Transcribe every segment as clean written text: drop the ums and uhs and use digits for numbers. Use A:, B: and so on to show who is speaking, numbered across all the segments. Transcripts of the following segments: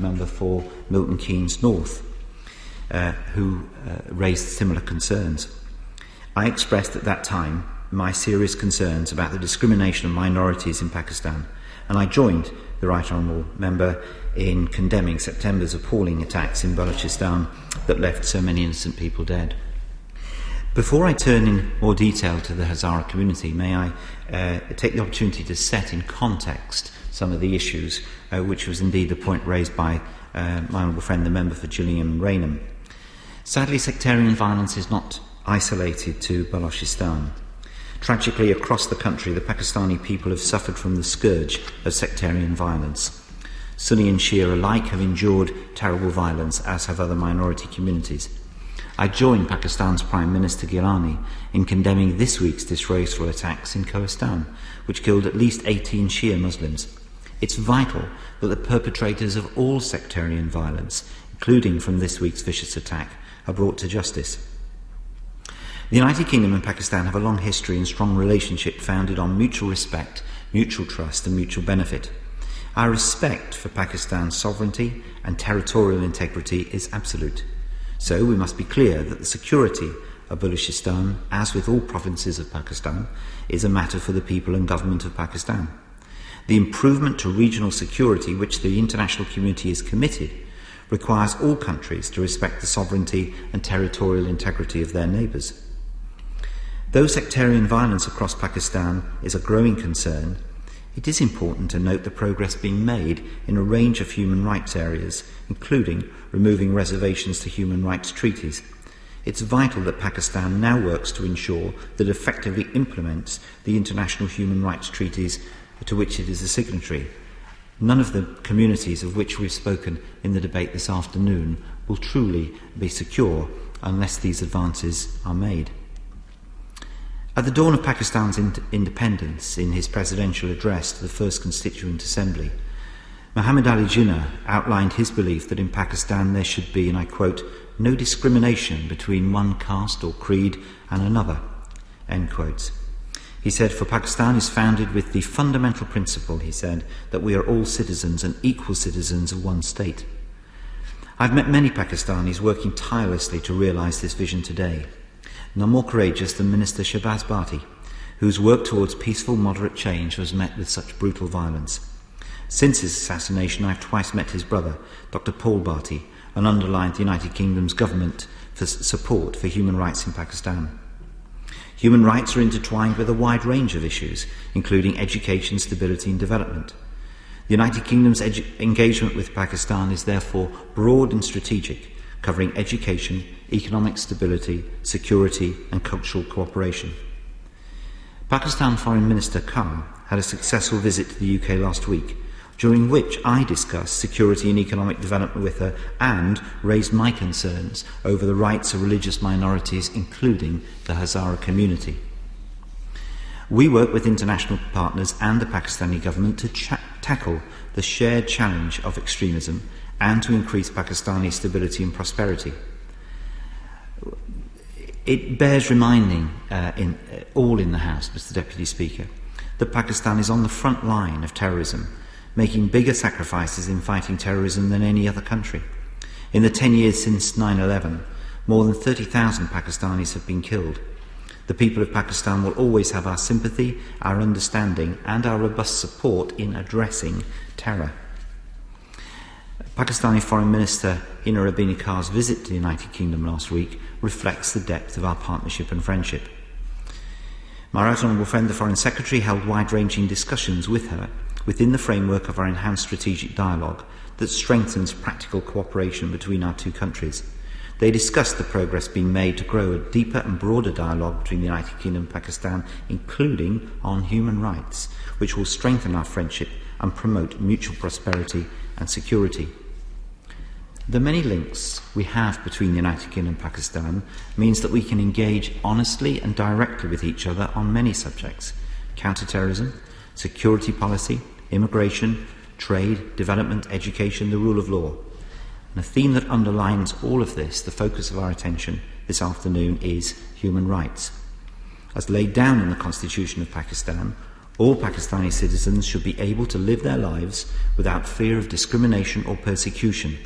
A: member for Milton Keynes North, who raised similar concerns. I expressed at that time my serious concerns about the discrimination of minorities in Pakistan, and I joined the Right Honourable Member in condemning September's appalling attacks in Balochistan that left so many innocent people dead. Before I turn in more detail to the Hazara community, may I take the opportunity to set in context some of the issues, which was indeed the point raised by my honourable friend, the member for Gillingham and Raynham. Sadly, sectarian violence is not isolated to Balochistan. Tragically, across the country, the Pakistani people have suffered from the scourge of sectarian violence. Sunni and Shia alike have endured terrible violence, as have other minority communities. I joined Pakistan's Prime Minister Gilani in condemning this week's disgraceful attacks in Khorasan, which killed at least 18 Shia Muslims. It's vital that the perpetrators of all sectarian violence, including from this week's vicious attack, are brought to justice. The United Kingdom and Pakistan have a long history and strong relationship founded on mutual respect, mutual trust and mutual benefit. Our respect for Pakistan's sovereignty and territorial integrity is absolute. So we must be clear that the security of Balochistan, as with all provinces of Pakistan, is a matter for the people and government of Pakistan. The improvement to regional security which the international community is committed requires all countries to respect the sovereignty and territorial integrity of their neighbours. Though sectarian violence across Pakistan is a growing concern, it is important to note the progress being made in a range of human rights areas, including removing reservations to human rights treaties. It's vital that Pakistan now works to ensure that it effectively implements the international human rights treaties to which it is a signatory. None of the communities of which we've spoken in the debate this afternoon will truly be secure unless these advances are made. At the dawn of Pakistan's independence, in his presidential address to the First Constituent Assembly, Muhammad Ali Jinnah outlined his belief that in Pakistan there should be, and I quote, no discrimination between one caste or creed and another, end quotes. He said, for Pakistan is founded with the fundamental principle, he said, that we are all citizens and equal citizens of one state. I've met many Pakistanis working tirelessly to realise this vision today. None more courageous than Minister Shahbaz Bhatti, whose work towards peaceful, moderate change was met with such brutal violence. Since his assassination, I've twice met his brother, Dr. Paul Bhatti, and underlined the United Kingdom's government for support for human rights in Pakistan. Human rights are intertwined with a wide range of issues, including education, stability and development. The United Kingdom's engagement with Pakistan is therefore broad and strategic, covering education, economic stability, security and cultural cooperation. Pakistan Foreign Minister Khan had a successful visit to the UK last week, during which I discussed security and economic development with her and raised my concerns over the rights of religious minorities, including the Hazara community. We work with international partners and the Pakistani government to tackle the shared challenge of extremism and to increase Pakistani stability and prosperity. It bears reminding all in the House, Mr. Deputy Speaker, that Pakistan is on the front line of terrorism, making bigger sacrifices in fighting terrorism than any other country. In the 10 years since 9/11, more than 30,000 Pakistanis have been killed. The people of Pakistan will always have our sympathy, our understanding and our robust support in addressing terror. Pakistani Foreign Minister Hina Rabini Khan's visit to the United Kingdom last week reflects the depth of our partnership and friendship. My Right Honourable friend, the Foreign Secretary, held wide-ranging discussions with her within the framework of our enhanced strategic dialogue that strengthens practical cooperation between our two countries. They discussed the progress being made to grow a deeper and broader dialogue between the United Kingdom and Pakistan, including on human rights, which will strengthen our friendship and promote mutual prosperity and security. The many links we have between the United Kingdom and Pakistan means that we can engage honestly and directly with each other on many subjects: counter-terrorism, security policy, immigration, trade, development, education, the rule of law. And a theme that underlines all of this, the focus of our attention this afternoon, is human rights. As laid down in the Constitution of Pakistan, All Pakistani citizens should be able to live their lives without fear of discrimination or persecution,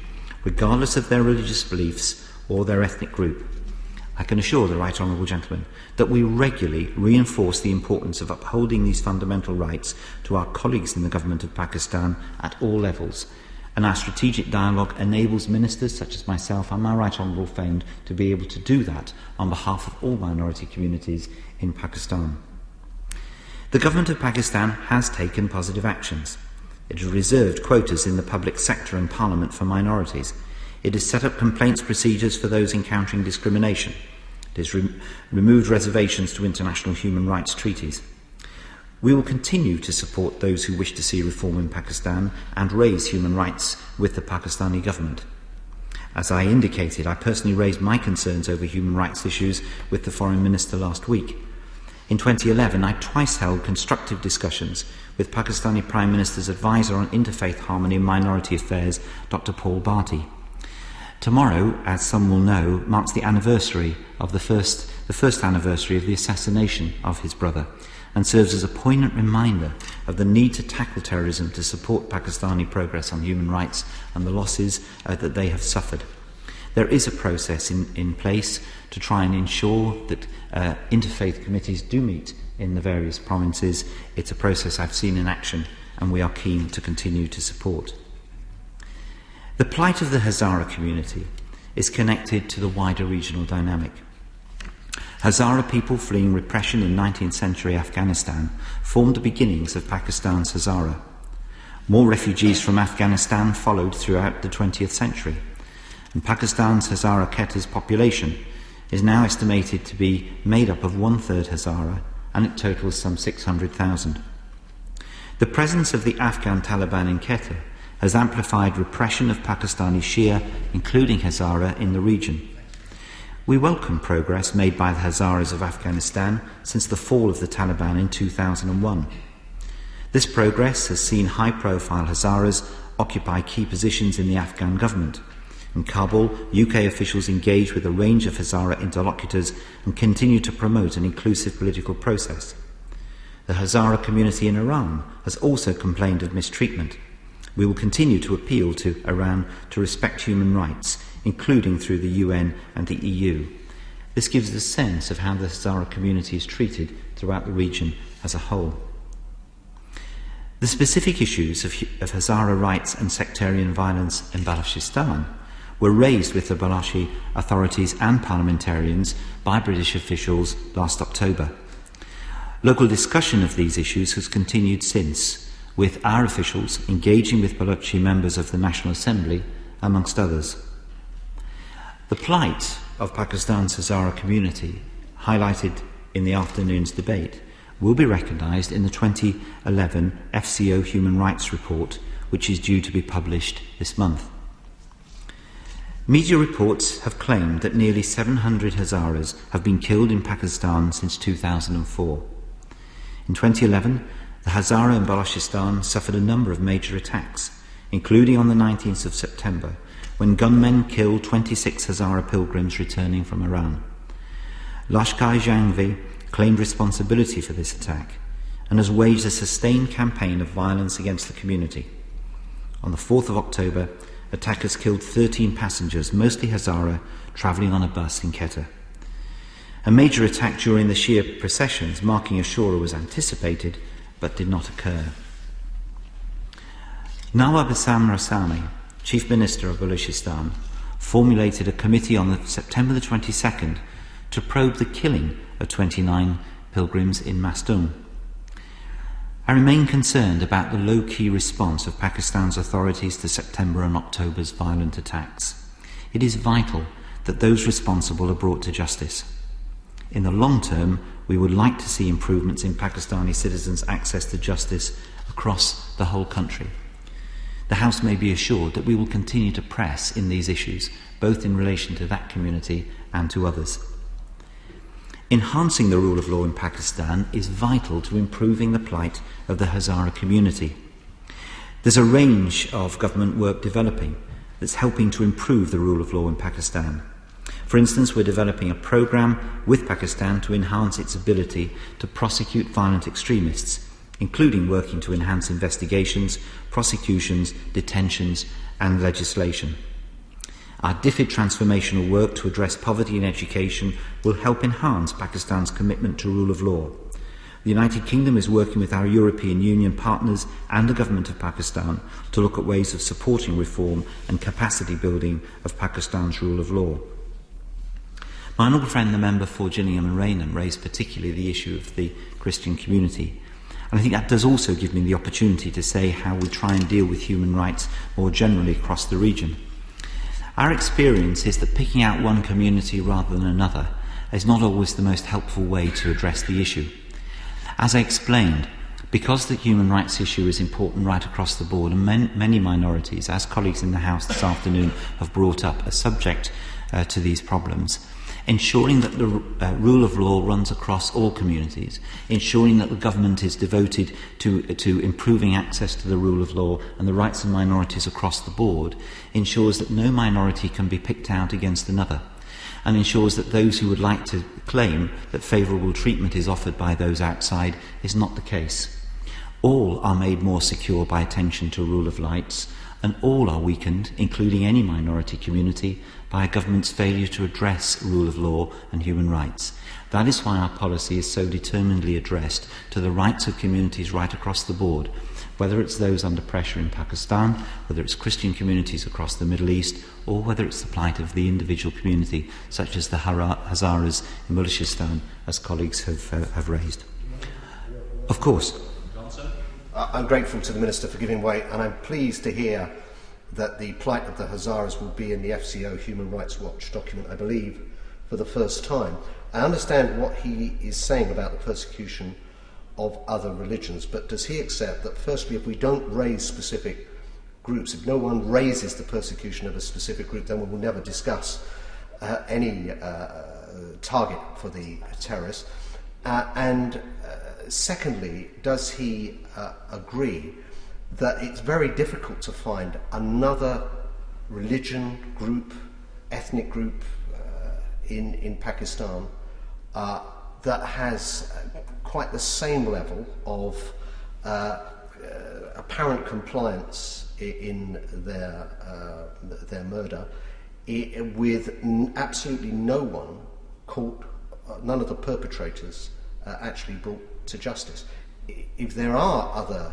A: regardless of their religious beliefs or their ethnic group. I can assure the Right Honourable Gentleman that we regularly reinforce the importance of upholding these fundamental rights to our colleagues in the Government of Pakistan at all levels, and our strategic dialogue enables ministers such as myself and my Right Honourable friend to be able to do that on behalf of all minority communities in Pakistan. The Government of Pakistan has taken positive actions. It has reserved quotas in the public sector and Parliament for minorities. It has set up complaints procedures for those encountering discrimination. It has removed reservations to international human rights treaties. We will continue to support those who wish to see reform in Pakistan and raise human rights with the Pakistani government. As I indicated, I personally raised my concerns over human rights issues with the Foreign Minister last week. In 2011, I twice held constructive discussions with Pakistani Prime Minister's advisor on interfaith harmony and minority affairs, Dr. Paul Bharti. Tomorrow, as some will know, marks the anniversary of the first anniversary of the assassination of his brother, and serves as a poignant reminder of the need to tackle terrorism to support Pakistani progress on human rights and the losses that they have suffered. There is a process in place to try and ensure that interfaith committees do meet in the various provinces. It's a process I've seen in action, and we are keen to continue to support. The plight of the Hazara community is connected to the wider regional dynamic. Hazara people fleeing repression in 19th century Afghanistan formed the beginnings of Pakistan's Hazara. More refugees from Afghanistan followed throughout the 20th century, and Pakistan's Hazara Quetta's population is now estimated to be made up of 1/3 Hazara, and it totals some 600,000. The presence of the Afghan Taliban in Quetta has amplified repression of Pakistani Shia, including Hazara, in the region. We welcome progress made by the Hazaras of Afghanistan since the fall of the Taliban in 2001. This progress has seen high-profile Hazaras occupy key positions in the Afghan government. In Kabul, UK officials engage with a range of Hazara interlocutors and continue to promote an inclusive political process. The Hazara community in Iran has also complained of mistreatment. We will continue to appeal to Iran to respect human rights, including through the UN and the EU. This gives us a sense of how the Hazara community is treated throughout the region as a whole. The specific issues of Hazara rights and sectarian violence in Balochistan were raised with the Balochi authorities and parliamentarians by British officials last October. Local discussion of these issues has continued since, with our officials engaging with Balochi members of the National Assembly, amongst others. The plight of Pakistan's Hazara community, highlighted in the afternoon's debate, will be recognised in the 2011 FCO Human Rights Report, which is due to be published this month. Media reports have claimed that nearly 700 Hazaras have been killed in Pakistan since 2004. In 2011, the Hazara in Balochistan suffered a number of major attacks, including on the 19th of September, when gunmen killed 26 Hazara pilgrims returning from Iran. Lashkar-e-Jhangvi claimed responsibility for this attack and has waged a sustained campaign of violence against the community. On the 4th of October, attackers killed 13 passengers, mostly Hazara, travelling on a bus in Quetta. A major attack during the Shia processions marking Ashura was anticipated, but did not occur. Nawab Bassam Rassami, Chief Minister of Balochistan, formulated a committee on September the 22nd to probe the killing of 29 pilgrims in Mastung. I remain concerned about the low-key response of Pakistan's authorities to September and October's violent attacks. It is vital that those responsible are brought to justice. In the long term, we would like to see improvements in Pakistani citizens' access to justice across the whole country. The House may be assured that we will continue to press in these issues, both in relation to that community and to others. Enhancing the rule of law in Pakistan is vital to improving the plight of the Hazara community. There's a range of government work developing that's helping to improve the rule of law in Pakistan. For instance, we're developing a program with Pakistan to enhance its ability to prosecute violent extremists, including working to enhance investigations, prosecutions, detentions and legislation. Our DFID transformational work to address poverty in education will help enhance Pakistan's commitment to rule of law. The United Kingdom is working with our European Union partners and the Government of Pakistan to look at ways of supporting reform and capacity building of Pakistan's rule of law. My honourable friend, the member for Gillingham and Raynham, raised particularly the issue of the Christian community. And I think that does also give me the opportunity to say how we try and deal with human rights more generally across the region. Our experience is that picking out one community rather than another is not always the most helpful way to address the issue. As I explained, because the human rights issue is important right across the board, and many minorities, as colleagues in the House this afternoon have brought up, are subject to these problems, ensuring that the rule of law runs across all communities, ensuring that the government is devoted to improving access to the rule of law and the rights of minorities across the board, ensures that no minority can be picked out against another, and ensures that those who would like to claim that favourable treatment is offered by those outside is not the case. All are made more secure by attention to rule of rights, and all are weakened, including any minority community, by a government's failure to address rule of law and human rights. That is why our policy is so determinedly addressed to the rights of communities right across the board, whether it's those under pressure in Pakistan, whether it's Christian communities across the Middle East, or whether it's the plight of the individual community, such as the Hazaras in Balochistan, as colleagues have raised. Of course.
B: I'm grateful to the Minister for giving way, and I'm pleased to hear that the plight of the Hazaras will be in the FCO Human Rights Watch document, I believe, for the first time. I understand what he is saying about the persecution of other religions, but does he accept that, firstly, if we don't raise specific groups, if no one raises the persecution of a specific group, then we will never discuss any target for the terrorists? Secondly, does he agree that it's very difficult to find another religion, group, ethnic group in Pakistan that has quite the same level of apparent compliance in their murder, with absolutely no one caught, none of the perpetrators actually brought to justice? If there are other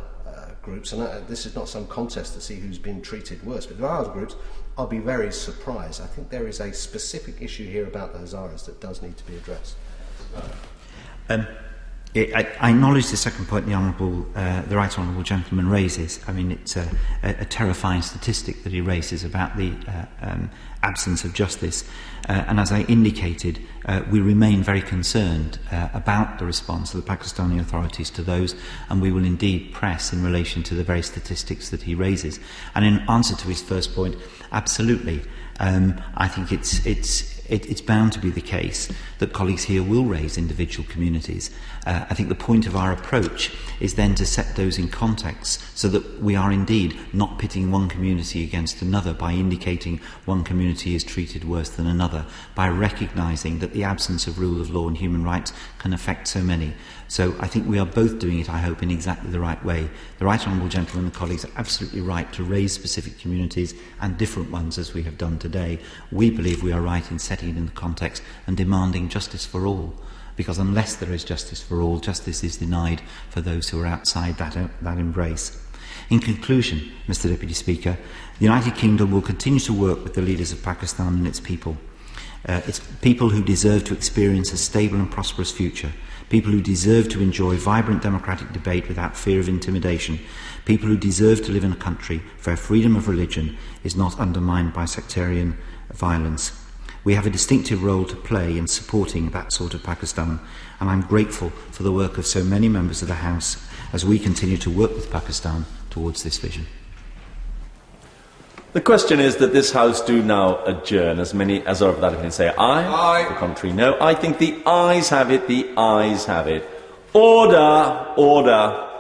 B: groups, and this is not some contest to see who's been treated worse, but if there are other groups, I'll be very surprised. I think there is a specific issue here about the Hazaras that does need to be addressed.
A: I acknowledge the second point the right honourable gentleman raises. I mean, it's a terrifying statistic that he raises about the absence of justice. And as I indicated, we remain very concerned about the response of the Pakistani authorities to those, and we will indeed press in relation to the very statistics that he raises. And in answer to his first point, absolutely. I think it's bound to be the case that colleagues here will raise individual communities. I think the point of our approach is then to set those in context so that we are indeed not pitting one community against another by indicating one community is treated worse than another, by recognising that the absence of rule of law and human rights can affect so many. So I think we are both doing it, I hope, in exactly the right way. The right honourable gentleman and colleagues are absolutely right to raise specific communities and different ones as we have done today. We believe we are right in setting it in the context and demanding justice for all, because unless there is justice for all, justice is denied for those who are outside that embrace. In conclusion, Mr Deputy Speaker, the United Kingdom will continue to work with the leaders of Pakistan and its people who deserve to experience a stable and prosperous future, people who deserve to enjoy vibrant democratic debate without fear of intimidation, people who deserve to live in a country where freedom of religion is not undermined by sectarian violence. We have a distinctive role to play in supporting that sort of Pakistan, and I'm grateful for the work of so many members of the House as we continue to work with Pakistan towards this vision.
C: The question is that this House do now adjourn. As many as are of that opinion say aye.
D: Aye.
C: The contrary, no. I think the ayes have it. The ayes have it. Order, order.